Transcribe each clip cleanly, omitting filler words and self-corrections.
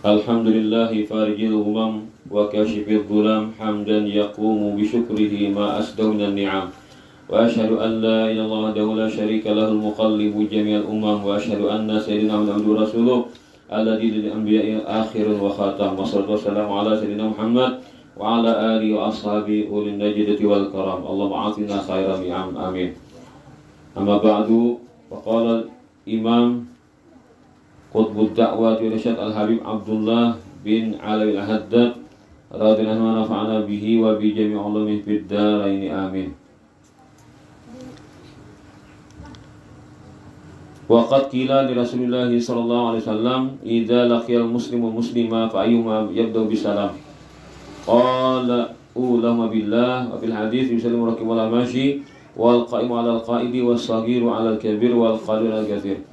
Alhamdulillahi farijil umam wa kashifil dhulam hamdan yaqumu bi syukrihi ma asdawna ni'am. Wa ashhadu an la ilaha illallah wahdahu la syarika lahul muqallibu jami'al umam wa ashhadu anna sayyidina Muhammadur rasuluh alladzi lil anbiya'i akhirun wa khatam. Wassalatu wassalamu ala sayyidina Muhammad wa ala alihi wa ashabi ulil najdati wal karam. Allahumma atina khairan ni'am. Amin. Amma ba'du, faqala Imam Qutbud Da'wah Irsyad Al-Habib Abdullah bin Alawi Al-Haddad radhiyallahu anhu nafa'ana bihi wa bi jami' ulumihi fid dharain amin. Wa qad qila li Rasulillah sallallahu alaihi wasallam idza laqiyal muslimu muslima fa ayyuma yabda'u bisalam qala ulama billah wa bil hadits yusallimu rakib wal mashi wal qa'imu 'ala al-qa'idi was saghiru 'ala al-kabir wal qadir al-kathir.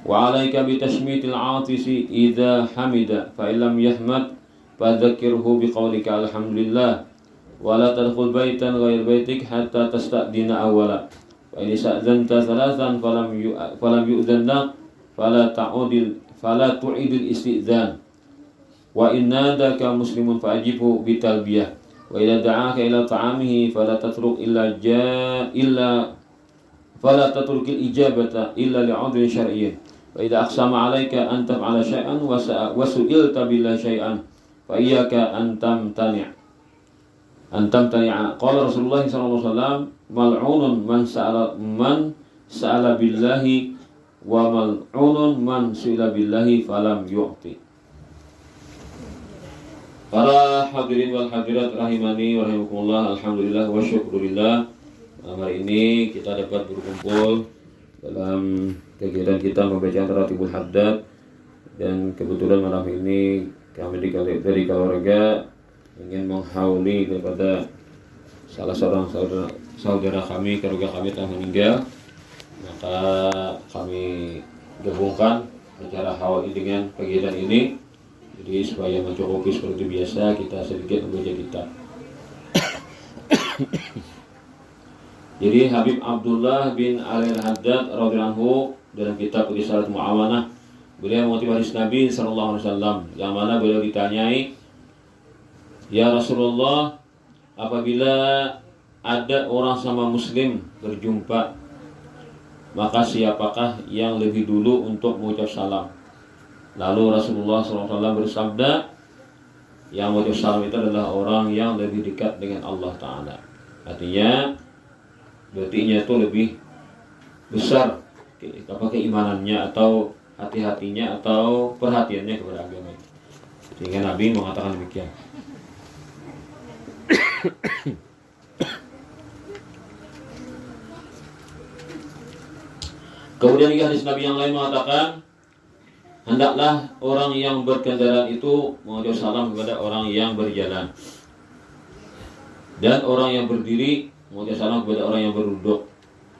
Wa 'alaika bi tashmitil 'atisi idza hamida fa illam yahmad fadzakkirhu bi qawlika alhamdulillah wa la tadkhul baitan ghayra baitik hatta tasta'dina awwala wa in sa'danta thalathan falam yu'dhanna fala tu'idil isti'dzan wa in nadaka muslimun fa'ajibhu bi talbiyah wa idza da'aka ila ta'amihi fala tatruk fala tatrukil ijabata illa li'udhrin syar'iyyin. Wa idza aqsama 'alaika an taf'ala syai'an wa su'ilta billahi syai'an fa iyyaka an tamtani'a. Qala Rasulullah sallallahu alaihi wasallam mal'unun man sa'ala billahi wa mal'unun man su'ila billahi falam yu'ti. Para hadirin wal hadirat rahimani wa rahimakumullah, alhamdulillah wa syukurillah. Hari ini kita dapat berkumpul dalam kegiatan kita membaca Taratibul Haddad, dan kebetulan malam ini kami dari keluarga ingin menghauli kepada salah seorang saudara kami, keluarga kami telah meninggal, maka kami gabungkan acara haul dengan kegiatan ini. Jadi supaya mencukupi seperti biasa, kita sedikit membaca kitab. Jadi Habib Abdullah bin Ali Al-Haddad radhiyallahu anhu dalam kitab Risalah Mu'awanah, beliau mengutip hadis Nabi sallallahu alaihi wasallam yang mana beliau ditanyai, "Ya Rasulullah, apabila ada orang sama muslim berjumpa, maka siapakah yang lebih dulu untuk mengucap salam?" Lalu Rasulullah SAW bersabda, yang mengucap salam itu adalah orang yang lebih dekat dengan Allah Ta'ala. Artinya, berarti itu lebih besar keimanannya atau hati-hatinya atau perhatiannya kepada agama. Sehingga Nabi mengatakan demikian. Kemudian di hadis Nabi yang lain mengatakan, hendaklah orang yang berkendaraan itu mengucap salam kepada orang yang berjalan, dan orang yang berdiri mengucap salam kepada orang yang berduduk,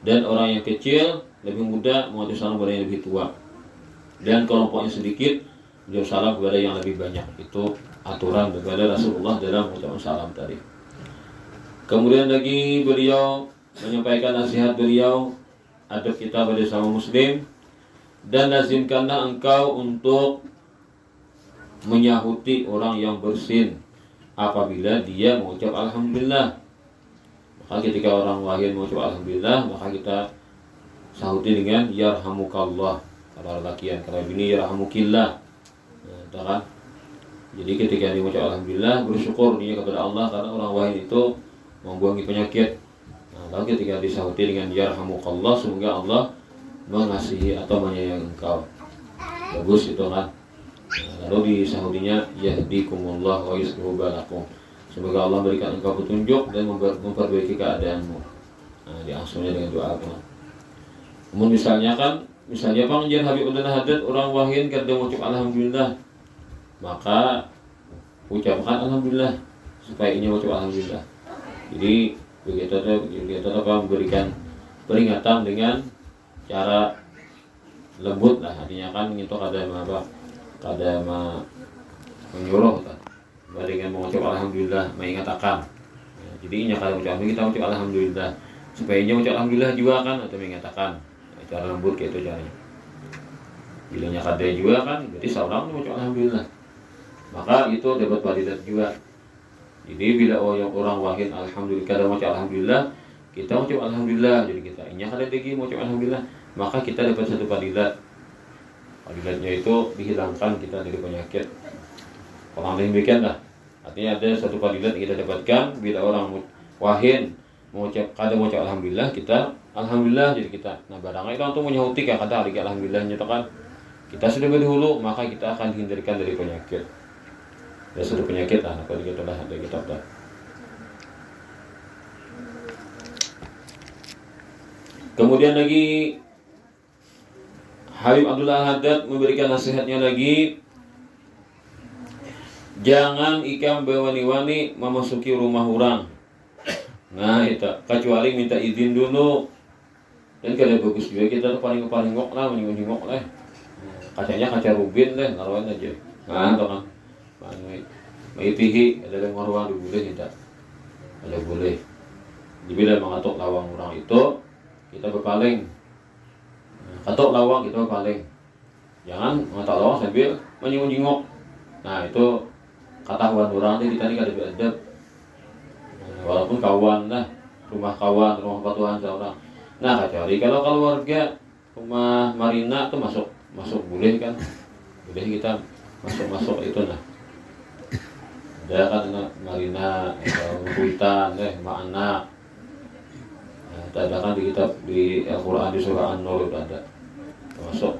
dan orang yang kecil lebih muda mengucap salam kepada yang lebih tua, dan kelompok yang sedikit mengucap salam kepada yang lebih banyak. Itu aturan daripada Rasulullah dalam mengucapkan salam tadi. Kemudian lagi beliau menyampaikan nasihat beliau, adab kita pada sesama muslim, dan lazimkanlah engkau untuk menyahuti orang yang bersin apabila dia mengucap alhamdulillah. Maka ketika orang lain mengucap alhamdulillah, maka kita sahuti dengan yarhamukallah. Kalau lakian, kalau bini yarhamukillah. Nah, jadi ketika dia mengucap alhamdulillah, bersyukur dia kepada Allah karena orang lain itu membuangi penyakit. Nah, lalu ketika disahuti dengan yarhamukallah, semoga Allah mengasihi atau menyayangi engkau. Bagus itu kan. Lalu disahutinya yahdikumullah wa yuslihu balakum. Semoga Allah berikan engkau petunjuk dan memperbaiki keadaanmu. Nah, diangsungnya dengan doa apa? Namun misalnya pengajian Habib Abdullah Haddad orang wahin kada mengucap alhamdulillah, maka ucapkan alhamdulillah supaya ini mengucap alhamdulillah. Jadi begitu memberikan peringatan dengan cara lembut lah, artinya kan itu kada menyuruh kan, dengan mengucap alhamdulillah mengatakan. Jadi ini kalau kita mengucap alhamdulillah supaya ini mengucap alhamdulillah juga kan, atau mengatakan cara lembut kayak itu caranya. Bilangnya kada juga kan, berarti seorang mengucap alhamdulillah. maka itu dapat fadilat juga. Jadi bila orang wahid alhamdulillah, kada mau alhamdulillah, kita mau alhamdulillah, jadi kita inya kada lagi mau alhamdulillah, maka kita dapat satu fadilat. Fadilatnya itu dihilangkan kita dari penyakit. Orang lain demikian lah. Artinya ada satu fadilat kita dapatkan bila orang wahid kada mau alhamdulillah, kita alhamdulillah, jadi kita. Nah barangnya itu untuk menyahuti kata hari alhamdulillah nyatakan kita sudah berdahulu, maka kita akan dihindarkan dari penyakit. Ada satu penyakit lah, apa kita dah ada kitab dah. Kemudian lagi Habib Abdullah Haddad memberikan nasihatnya lagi, jangan ikam bewani-wani memasuki rumah orang. Nah itu kecuali minta izin dulu. Dan kada bagus juga kita tuh paling ngok lah, menyingok lah. Kacanya kaca rubin deh, naruhin aja. Nah itu kan, maitihi ada yang ngorwan boleh tidak? Ada boleh. Jadi bila mengatuk lawang orang itu kita berpaling. Katuk lawang kita berpaling. Jangan mengatuk lawang sambil menyingok. Nah itu ketahuan orang ini kita kada beradab. Walaupun kawan lah, rumah kawan, rumah patuhan seorang. Nah kecuali kalau keluarga rumah marina tuh masuk boleh kan, boleh kita masuk itu nah. Ada kan marina atau hutan rumah anak. Nah, ada kan di kitab di Al-Quran di surah An-Nur itu ada masuk.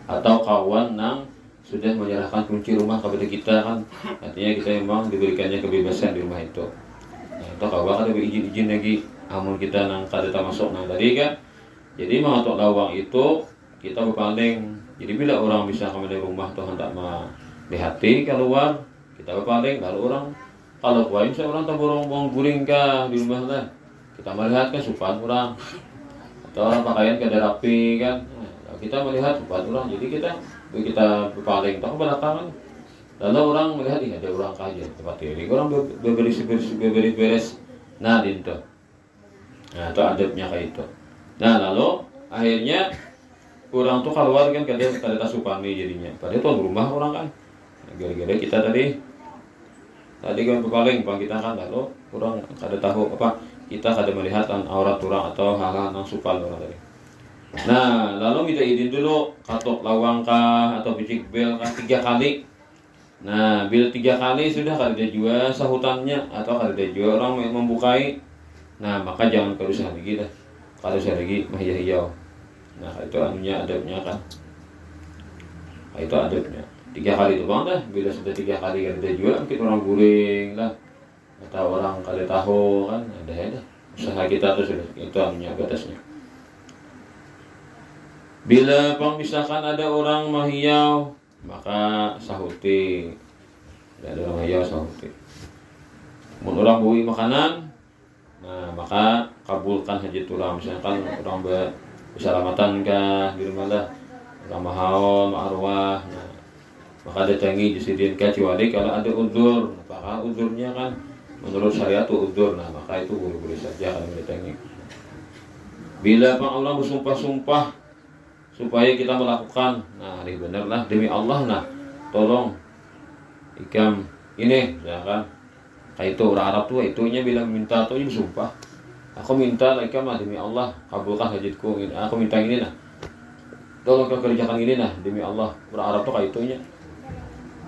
Atau kawan yang sudah menyerahkan kunci rumah kepada kita kan, artinya kita memang diberikannya kebebasan di rumah itu. Atau kawan ada izin lagi, amun kita nang kada masuk nang tadi kan. Jadi mengatuk lawang itu kita berpaling. Jadi bila orang bisa kembali rumah tuh hendak melihati keluar, kita berpaling. Lalu orang kalau kuain seorang tak borong guring kah di rumah lah, kita melihat kan supan orang atau orang pakaian kada rapi kan, nah, kita melihat supan orang. Jadi kita berpaling tak ke belakang. Lalu orang melihat ini ada orang kaya tempat ini, orang beberes. Nah itu, nah itu adabnya kayak itu. Nah lalu akhirnya orang tuh keluar kan kada tasupani jadinya. Padahal tuan rumah orang kan, gara-gara kita tadi kan berpaling bang kita kan, lalu orang kada tahu apa kita kada melihat aurat orang atau hal-hal yang supal orang tadi. Nah lalu minta izin dulu katok lawang kah atau bicik bel kah 3 kali. Nah, bila 3 kali sudah kada jua sahutannya atau kada jua orang membukai. Nah, maka jangan kerusuhan lagi dah. Kalau saya lagi mahiyah-hiyau. Nah, itu anunya adabnya kan. Nah, itu adabnya. 3 kali itu bang dah. Bila sudah 3 kali kada jua, mungkin orang guling lah. Atau orang kada tahu kan, ada ya dah. Usaha kita tuh sudah itu anunya batasnya. Bila bang misalkan ada orang mahiyau, maka sahuti. Tidak ada orang mahiyau sahuti. Mun orang bui makanan, nah maka kabulkan hajat orang. Misalkan orang bersalamatan kah di rumah lah, orang mahal, ma'arwah. Nah, maka datangi disidin kecuali kalau ada udzur. Maka udzurnya kan menurut syariat itu udzur. Nah maka itu boleh-boleh saja kalau datangi. Bila bang Allah bersumpah-sumpah supaya kita melakukan, nah ini benar lah demi Allah, nah tolong ikam ini ya kan, kayak itu orang Arab tuh itunya bilang minta tuh ini sumpah, aku minta ikam lah demi Allah kabulkan hajatku ini, aku minta ini nah tolong kau kerjakan ini nah demi Allah. Orang Arab tuh kayak itunya.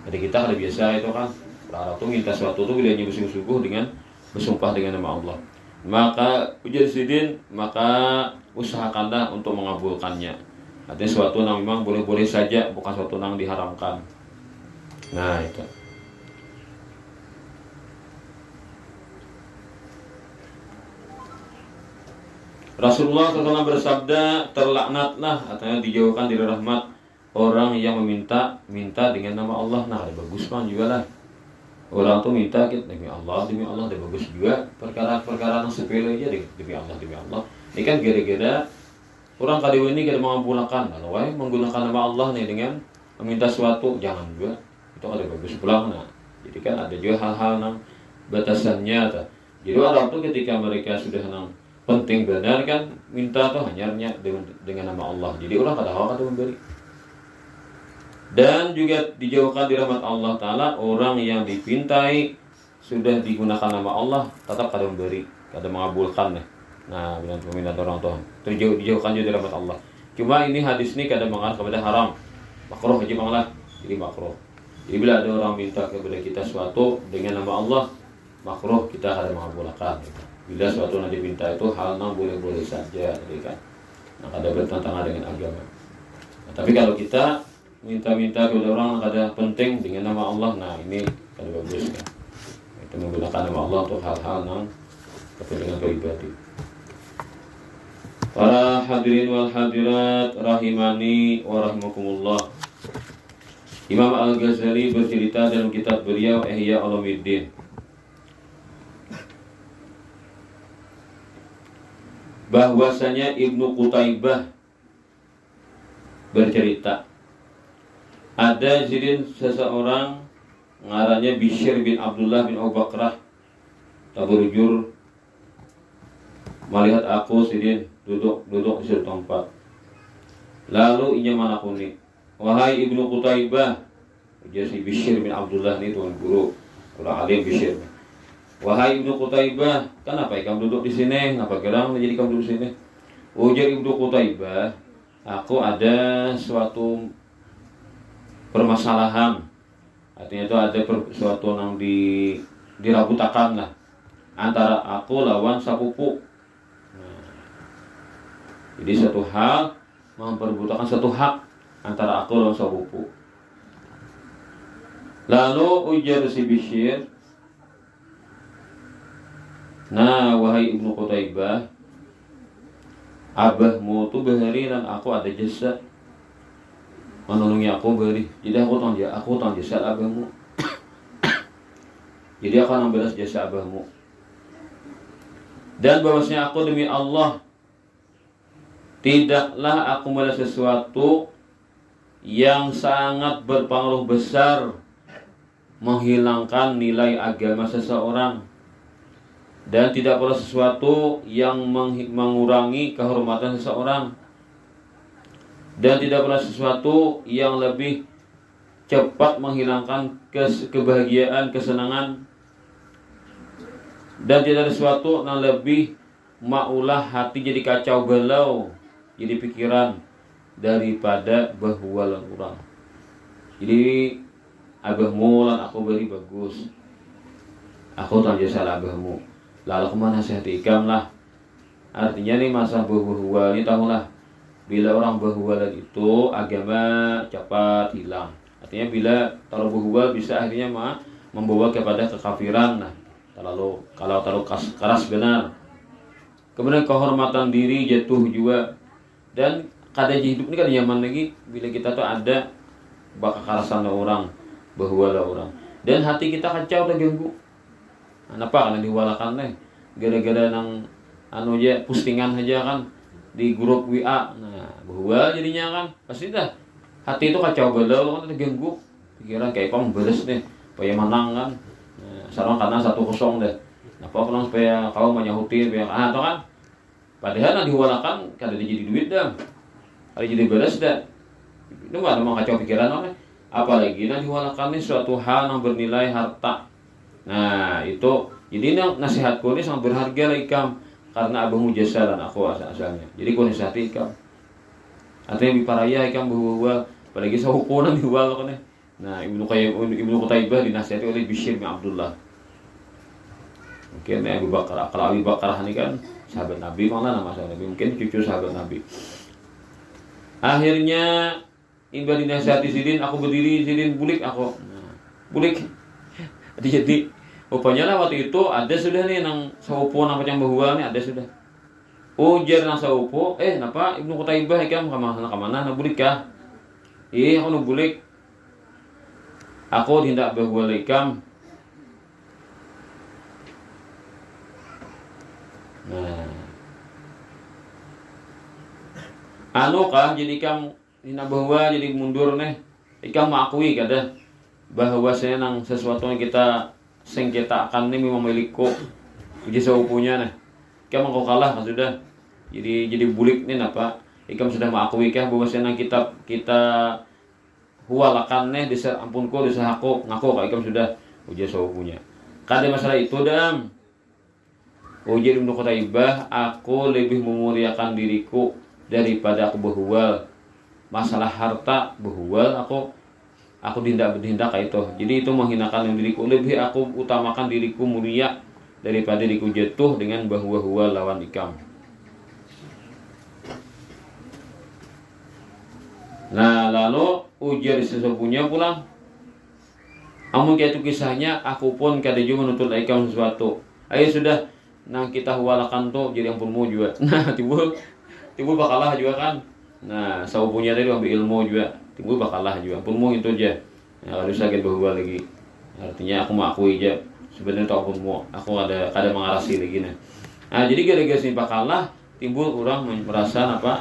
Jadi kita ada biasa itu kan, orang Arab tuh minta sesuatu tuh bilangnya bersungguh-sungguh dengan bersumpah dengan nama Allah. Maka ujar sidin, maka usahakanlah untuk mengabulkannya. Artinya suatu yang memang boleh-boleh saja, bukan suatu yang diharamkan. Nah itu. Rasulullah SAW bersabda, terlaknatlah atau dijauhkan dari rahmat orang yang minta dengan nama Allah. Nah ada bagus bang juga lah. Orang tuh minta demi Allah, ada bagus juga. Perkara-perkara yang sepele aja demi Allah. Ini kan gara-gara orang kali ini kita mengampulakan, kalau menggunakan nama Allah nih dengan meminta sesuatu, jangan juga. Itu ada bagus pulang. Nah, jadi kan ada juga hal-hal yang batasannya. Jadi orang tuh ketika mereka sudah penting benar kan, minta tuh hanya dengan nama Allah. Jadi orang kada hawa kada memberi. Dan juga dijauhkan di rahmat Allah Ta'ala orang yang dipintai sudah digunakan nama Allah tetap kada memberi, kada mengabulkan. Nah, dengan peminat orang tua dijauhkan juga dari rahmat Allah. Cuma ini hadis ini kada mengarah kepada haram, makruh aja malah, jadi makruh. Jadi bila ada orang minta kepada kita suatu dengan nama Allah, makruh kita kada mengabulkan. Bila suatu yang diminta itu hal yang boleh-boleh saja, jadi kan. Nah, kada bertentangan dengan agama. Nah, tapi kalau kita minta-minta kepada orang yang kada penting dengan nama Allah, nah ini kada bagus kan. Itu menggunakan nama Allah untuk hal-hal yang kepentingan pribadi. Para hadirin wal hadirat rahimani wa rahimakumullah. Imam Al-Ghazali bercerita dalam kitab beliau Ihya Ulumuddin bahwasanya Ibnu Qutaibah bercerita ada sidin seseorang ngarannya Bishr bin Abdullah bin Abu Bakrah taburujur melihat aku sidin duduk di suatu tempat. Lalu inya manakuni, wahai Ibnu Qutaibah, jadi Bishr bin Abdullah ini tuan guru, kurang alim Bishr. Wahai Ibnu Qutaibah, kenapa kamu duduk di sini? Kenapa gerang menjadi kamu duduk di sini? Ujar Ibnu Qutaibah, aku ada suatu permasalahan. Artinya itu ada suatu yang dirabutakan lah antara aku lawan sepupu. Jadi suatu hal memperebutkan satu hak antara aku dan sepupu. Lalu ujar si Bishr, nah wahai Ibnu Qutaibah, abahmu tuh behari dan aku ada jasa menolongi aku beri. Jadi aku tang jasa abahmu. Jadi aku akan membalas jasa abahmu. Dan bahwasanya aku demi Allah tidaklah aku membalas sesuatu yang sangat berpengaruh besar menghilangkan nilai agama seseorang, dan tidak pula sesuatu yang mengurangi kehormatan seseorang, dan tidak pula sesuatu yang lebih cepat menghilangkan kebahagiaan, kesenangan, dan tidak ada sesuatu yang lebih maulah hati jadi kacau balau, jadi pikiran daripada bahwa orang. Jadi abahmu lan aku beri bagus, aku tak salah abahmu. Lalu kemana nasihati ikam lah. Artinya nih masa bahwa ini tahulah, bila orang bahwa itu agama cepat hilang. Artinya bila taruh bahwa bisa akhirnya membawa kepada kekafiran. Nah, kalau terlalu keras benar. Kemudian kehormatan diri jatuh juga. Dan kadang hidup ini kan zaman lagi bila kita tuh ada bakal kekerasan orang, bahwa orang. Dan hati kita kacau dan ganggu. Kenapa? Karena diwalakan nih gara-gara nang aja postingan aja kan di grup WA. Nah, bahwa jadinya kan pasti dah hati itu kacau balau kan terganggu. Pikiran kayak kamu beres nih, supaya menang kan. Nah, sekarang karena 1-0 deh. Nah, pulang supaya kau menyahuti supaya atau kan. Padahal yang diwalakan kada jadi duit dah. Kada jadi beres dah. Itu mah kacau pikiran orang. Apalagi yang diwalakan ini suatu hal yang bernilai harta. Nah itu jadi nasihatku ini sangat berharga lah ikam, karena abahmu jasa dan aku asalnya. Jadi ku nasihati ikam. Artinya biparaya ikam bahwa apalagi sahukunan diwal kan. Nah Ibnu Qutaibah dinasihati oleh Bishr bin Abdullah. Mungkin Abu Bakar, kalau Abu Bakar ini kan sahabat Nabi, malah nama sahabat Nabi, mungkin cucu sahabat Nabi. Akhirnya Imba dinasihati sidin, aku berdiri sidin bulik aku. Nah, bulik. Jadi rupanya lah waktu itu ada sudah nih nang saupo nang macam bahwa nih ada sudah. Ujar nang saupo, napa Ibnu Qutaibah ikam kemana na bulik kah? Aku nu bulik. Aku tindak bahwa ikam. Nah. Anu kah jadi ikam ina bahwa jadi mundur nih. Ikam mengakui kada bahwa saya nang sesuatu yang kita sengketakan ini memang milikku. Jadi saupunya nih. Ikam mau kalah kan sudah. Jadi bulik nih napa? Ikam sudah mengakui kah bahwa saya nang kita huwalakannya desa ampunku desa aku ngaku ka ikam sudah ujar sahupunya. Kada masalah itu dam. Ujar Ibnu Qutaibah, aku lebih memuliakan diriku daripada aku berhuwal. Masalah harta berhuwal aku dindak kayak itu. Jadi itu menghinakan diriku. Lebih aku utamakan diriku mulia daripada diriku jatuh dengan bahwa lawan ikam. Nah lalu ujar sesepunya pulang. Amun kayak itu kisahnya, aku pun kada juga menuntut ikam sesuatu. Ayo sudah, nah kita huwalakan tuh jadi ampunmu juga. Nah timbul bakalah juga kan. Nah sepupunya tadi ambil ilmu juga, timbul bakalah juga. Ampunmu itu aja. Nah, harus sakit bahwa lagi. Artinya aku mengakui aja. Sebenarnya itu ampunmu. Aku ada mengarasi lagi nah jadi gara-gara sini bakalah timbul orang merasa apa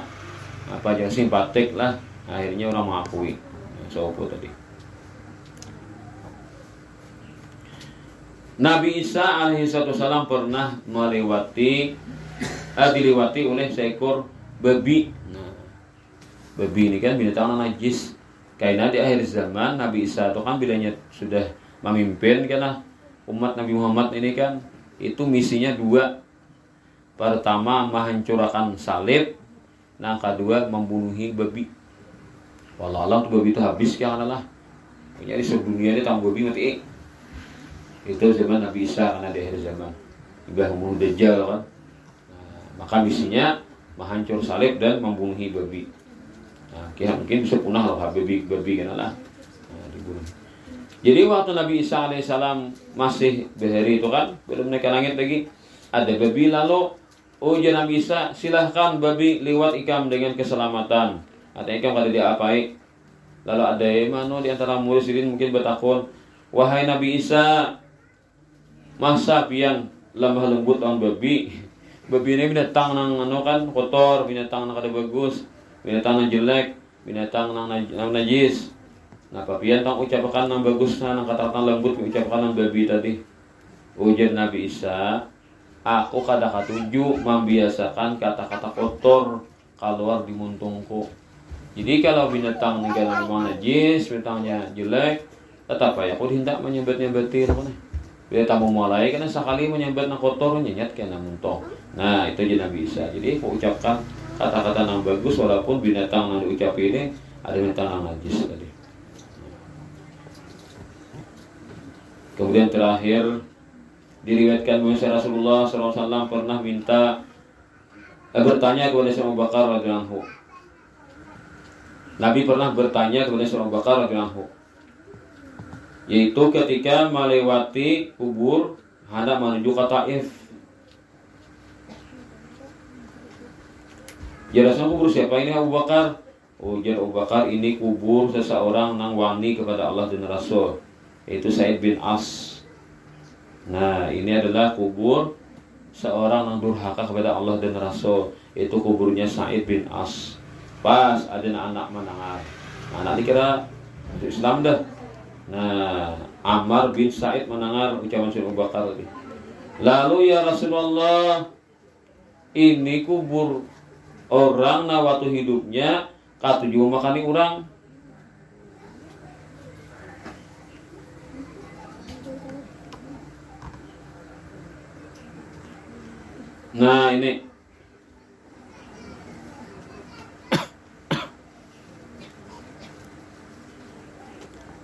yang simpatik lah. Akhirnya orang mengakui sepupu tadi. Nabi Isa alaihissalam pernah dilewati oleh seekor babi. Nah, babi ini kan binatang najis. Karena di akhir zaman Nabi Isa itu kan bilanya sudah memimpin kan umat Nabi Muhammad ini kan, itu misinya dua. Pertama menghancurkan salib, nah kedua membunuhi babi. Wallahualam tuh babi itu habis kan lah. Punya di seluruh dunia ini tambah babi mati. Itu zaman Nabi Isa karena di akhir zaman Ibah membunuh Dajjal kan. Nah, maka misinya menghancur salib dan membunuhi babi. Nah, mungkin bisa punah lah babi kan lah. Nah, dibunuh. Jadi waktu Nabi Isa alaihissalam masih berhari itu kan, belum naik ke langit lagi, ada babi lalu ujar Nabi Isa, silahkan babi lewat ikam dengan keselamatan. Atau ikam kada diapai. Lalu ada mana di antara murid mungkin bertakun, wahai Nabi Isa, masa pian lemah lembut lawan babi? Babi ini binatang nang kan kotor, binatang nang kada bagus, binatang nang jelek, binatang nang najis. Nah, papian tang ucapakan nang bagus nang katakan lembut ucapakan nang babi tadi. Ujar Nabi Isa, aku kada katuju membiasakan kata-kata kotor keluar di muntungku. Jadi kalau binatang negara memang najis, binatangnya jelek, tetap ya aku hendak menyebut-nyebuti apa nih. Bila tamu mulai karena sekali menyambat nang kotor nyenyat kena muntong. Nah itu aja Nabi Isa. Jadi aku ucapkan kata-kata yang bagus walaupun binatang yang diucap ini ada binatang yang najis tadi. Kemudian terakhir diriwayatkan bahwa Rasulullah SAW pernah bertanya kepada Syekh Abu Bakar radhiyallahu anhu. Nabi pernah bertanya kepada Syekh Abu Bakar radhiyallahu anhu, yaitu ketika melewati kubur hendak menuju ke Taif. Jelasnya kubur siapa ini Abu Bakar? Ujar Abu Bakar, ini kubur seseorang nang wani kepada Allah dan Rasul, yaitu Sa'id bin As. Nah ini adalah kubur seorang yang durhaka kepada Allah dan Rasul, yaitu kuburnya Sa'id bin As. Pas ada anak menangar, anak dikira masuk Islam dah. Nah, Ammar bin Sa'id mendengar ucapan Syekh Abu Bakar tadi. Lalu ya Rasulullah, ini kubur orang na waktu hidupnya katuju makani orang. Nah ini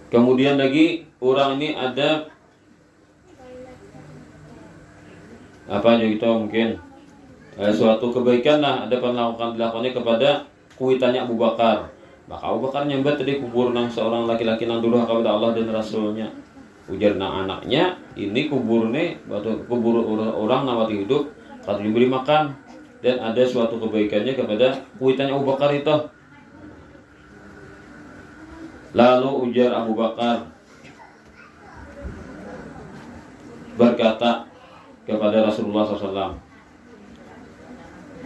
kemudian lagi orang ini ada apa aja gitu mungkin suatu kebaikan lah ada dilakukannya kepada kuitannya Abu Bakar. Maka Abu Bakar nyambat tadi kubur nang seorang laki-laki nang dulu kepada Allah dan Rasulnya. Ujar nang anaknya ini kuburnya kubur orang nang waktu hidup kata diberi makan dan ada suatu kebaikannya kepada kuitannya Abu Bakar itu. Lalu ujar Abu Bakar berkata kepada Rasulullah SAW,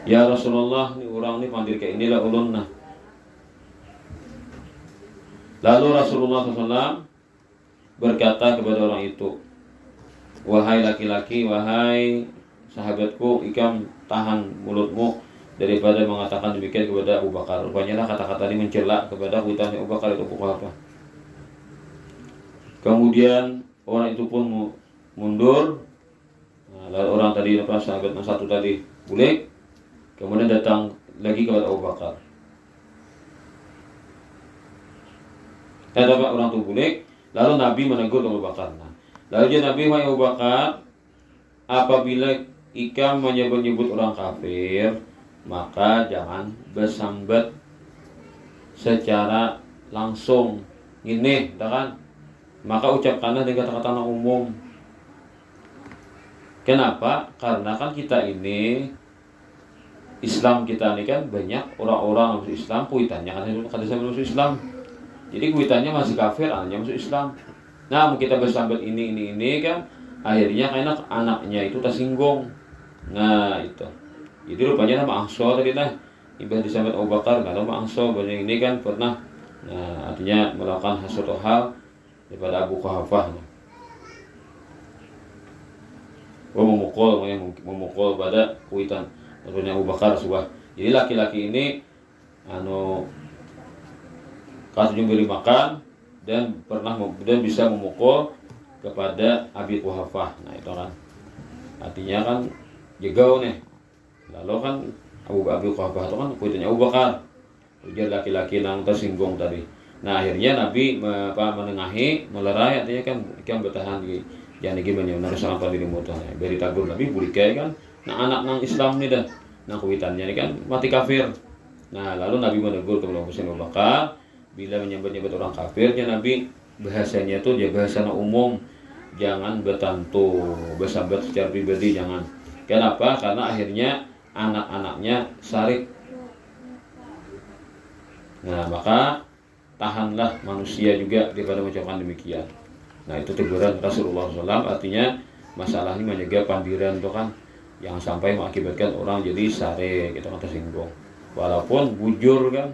ya Rasulullah, ini orang ini pandir kayak inilah ulun nah. Lalu Rasulullah SAW berkata kepada orang itu, wahai laki-laki, wahai sahabatku, ikam tahan mulutmu daripada mengatakan demikian kepada Abu Bakar. Rupanya lah kata-kata ini mencela kepada kuitannya Abu Bakar itu pukul apa? Kemudian orang itu pun mundur. Nah, lalu orang tadi sahabat yang satu tadi bulik, kemudian datang lagi kepada Abu Bakar. Dapat orang itu bulik, lalu Nabi menegur Abu Bakar. Nah, lalu Nabi Abu Bakar, apabila ikam menyebut-nyebut orang kafir, maka jangan bersambat secara langsung ini, kan? Maka ucapkanlah dengan kata-kata umum. Kenapa? Karena kan kita ini Islam kita ini kan banyak orang-orang masuk Islam, kuitannya kan saya masuk Islam. Jadi kuitannya masih kafir, anaknya masuk Islam. Nah, kita bersambat ini kan, akhirnya karena anaknya itu tersinggung. Nah, itu. Jadi rupanya nama Angso tadi lah. Ibadah disambat Abu Bakar, kalau nama Angso banyak ini kan pernah. Nah, artinya melakukan suatu hal daripada Abu Quhafah. Memukul pada kuitan. Tentunya Abu Bakar subah. Jadi laki-laki ini kasih beri makan dan bisa memukul kepada Abi Quhafah. Nah, itu kan artinya kan jegau nih. Lalu kan Abi Quhafah itu kan kuitannya Abu Bakar. Ujar laki-laki yang tersinggung tadi. Nah, akhirnya Nabi menengahi, melerai, artinya kan bertahan di jangan gimana harus sampai di mudah. Beri tagur Nabi bulikai kan. Nah, anak nang Islam nih dah. Nah, kuitannya ini kan mati kafir. Nah, lalu Nabi menegur kepada Abu Bakar. Bila menyebut-nyebut orang kafirnya Nabi bahasanya itu dia bahasa umum, jangan bertantu, bersahabat secara pribadi jangan. Kenapa? Karena akhirnya anak-anaknya syarik. Nah, maka tahanlah manusia juga daripada mengucapkan demikian. Nah, itu teguran Rasulullah SAW, artinya masalah ini menjaga pandiran itu kan yang sampai mengakibatkan orang jadi syarik, kita kan tersinggung. Walaupun bujur kan.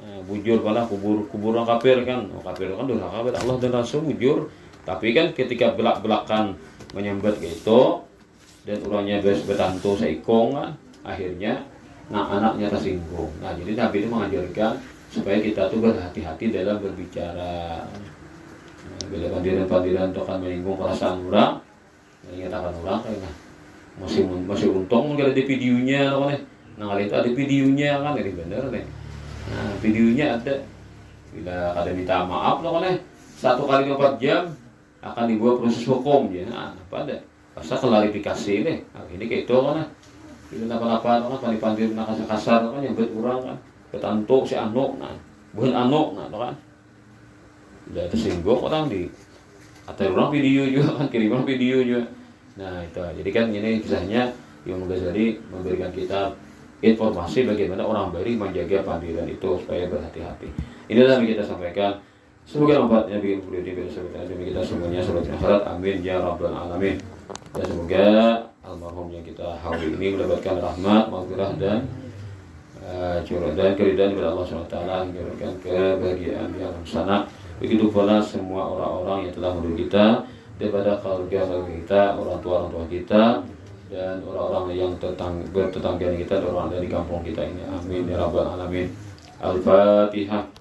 Bujur malah kubur orang kafir kan. Kafir kan dosa kafir Allah dan Rasul bujur. Tapi kan ketika belak-belakan menyambat gitu dan orangnya bertantu seikong kan, akhirnya anaknya tersinggung. Nah, jadi Nabi itu mengajarkan supaya kita tuh berhati-hati dalam berbicara. Bila pandiran-pandiran itu akan menyinggung perasaan orang, menyatakan orang kayaknya masih untung mungkin ada videonya loh nih. Nah, kali itu ada videonya kan, jadi bener nih. Nah, videonya ada. Bila ada minta maaf loh kan 1 kali 4 jam akan dibuat proses hukum ya. Nah, apa ada? Pasal klarifikasi nih. Nah, ini kayak itu kan. Bila apa-apa kan pandir kasar kan yang buat orang kan. Ketantuk si anuk nah. Bukan anuk nah kan. Udah tersinggung orang di atau orang video juga kan kiriman video juga. Nah, itu. Jadi kan ini kisahnya Imam Ghazali memberikan kita informasi bagaimana orang bari menjaga pandiran itu supaya berhati-hati. Inilah yang kita sampaikan. Semoga manfaatnya bagi kita semuanya selalu akhirat. Amin ya rabbal alamin. Dan semoga almarhum yang kita hauli ini mendapatkan rahmat, maghfirah dan keridhaan kepada Allah SWT, memberikan kebahagiaan di alam sana. Begitu pula semua orang-orang yang telah menolong kita daripada keluarga kita, orang tua kita, dan orang-orang yang bertetangga kita, orang dari kampung kita ini. Amin ya rabbal alamin. Al-Fatihah.